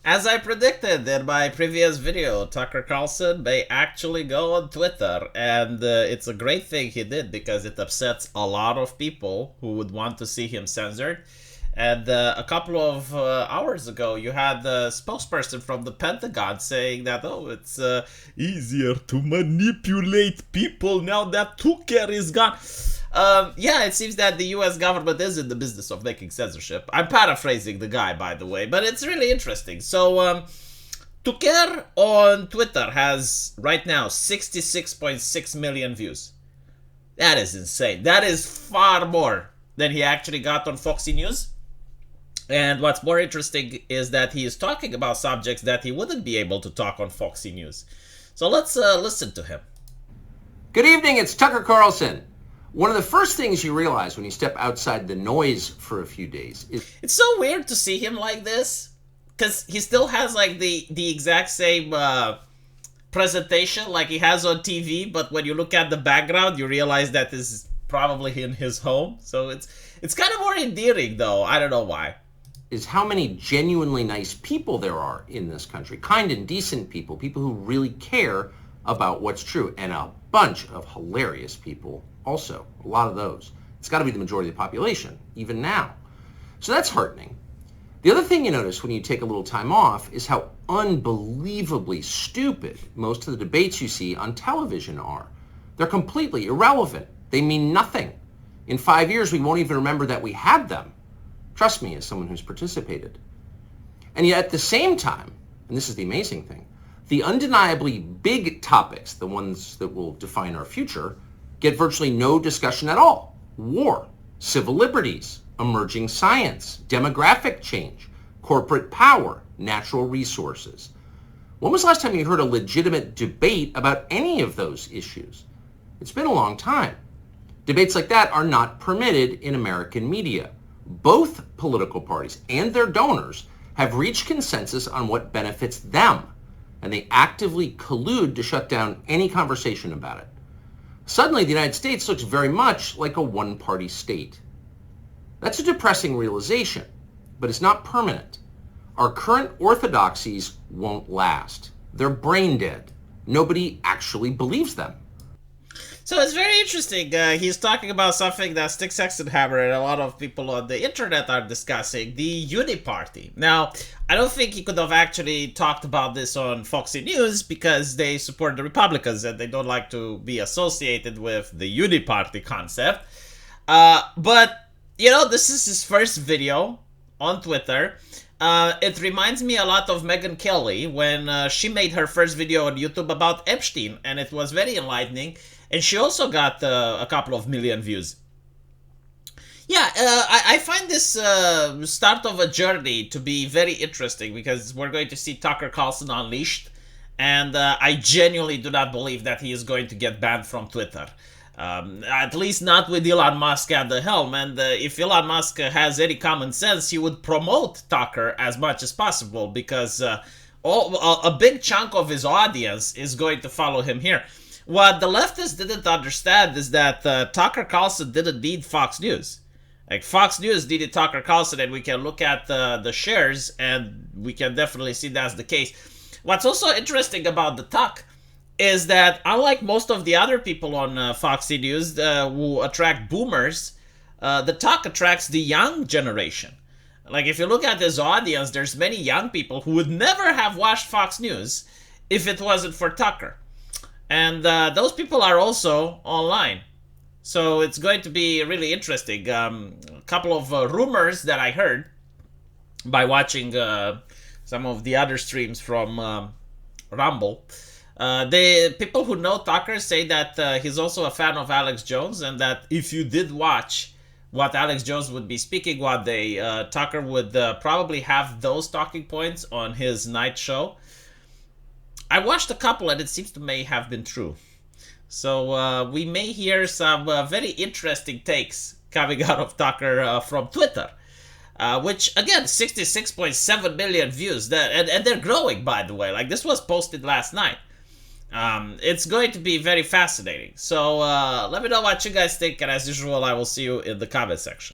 As I predicted in my previous video, Tucker Carlson may actually go on Twitter, and it's a great thing he did because it upsets a lot of people who would want to see him censored. And a couple of hours ago, you had the spokesperson from the Pentagon saying that, oh, it's easier to manipulate people now that Tucker is gone. Yeah, it seems that the US government is in the business of making censorship. I'm paraphrasing the guy, by the way, but it's really interesting. So, Tucker on Twitter has right now 66.6 million views. That is insane. That is far more than he actually got on Foxy News. And what's more interesting is that he is talking about subjects that he wouldn't be able to talk on Foxy News. So let's listen to him. Good evening, it's Tucker Carlson. One of the first things you realize when you step outside the noise for a few days is It's so weird to see him like this, because he still has like the exact same presentation like he has on TV, but when you look at the background, you realize that this is probably in his home. So it's kind of more endearing, though. I don't know why. is how many genuinely nice people there are in this country. Kind and decent people, people who really care about what's true, and a bunch of hilarious people also, a lot of those. It's got to be the majority of the population, even now. So that's heartening. The other thing you notice when you take a little time off is how unbelievably stupid most of the debates you see on television are. They're completely irrelevant. They mean nothing. In 5 years, we won't even remember that we had them. Trust me, as someone who's participated. And yet at the same time, and this is the amazing thing, the undeniably big topics, the ones that will define our future, get virtually no discussion at all. War, civil liberties, emerging science, demographic change, corporate power, natural resources. When was the last time you heard a legitimate debate about any of those issues? It's been a long time. Debates like that are not permitted in American media. Both political parties and their donors have reached consensus on what benefits them, and they actively collude to shut down any conversation about it. Suddenly, the United States looks very much like a one-party state. That's a depressing realization, but it's not permanent. Our current orthodoxies won't last. They're brain dead. Nobody actually believes them. So it's very interesting. He's talking about something that Sticks Hexenhammer and a lot of people on the internet are discussing, the Uniparty. Now, I don't think he could have actually talked about this on Foxy News because they support the Republicans and they don't like to be associated with the Uniparty concept. But, you know, this is his first video on Twitter. It reminds me a lot of Megyn Kelly when she made her first video on YouTube about Epstein, and it was very enlightening. And she also got a couple of million views. Yeah, I find this start of a journey to be very interesting because we're going to see Tucker Carlson unleashed. And I genuinely do not believe that he is going to get banned from Twitter. At least not with Elon Musk at the helm. And if Elon Musk has any common sense, he would promote Tucker as much as possible because a big chunk of his audience is going to follow him here. What the leftists didn't understand is that Tucker Carlson didn't need Fox News. Like, Fox News needed Tucker Carlson, and we can look at the shares, and we can definitely see that's the case. What's also interesting about the Tuck is that, unlike most of the other people on Foxy News who attract boomers, the Tuck attracts the young generation. Like, if you look at his audience, there's many young people who would never have watched Fox News if it wasn't for Tucker. And those people are also online. So it's going to be really interesting. A couple of rumors that I heard by watching some of the other streams from Rumble. The people who know Tucker say that he's also a fan of Alex Jones, and that if you did watch what Alex Jones would be speaking one day, Tucker would probably have those talking points on his night show. I watched a couple and it seems to may have been true. So we may hear some very interesting takes coming out of Tucker from Twitter. Which, again, 66.7 million views. And they're growing, by the way. Like, this was posted last night. It's going to be very fascinating. So let me know what you guys think. And as usual, I will see you in the comment section.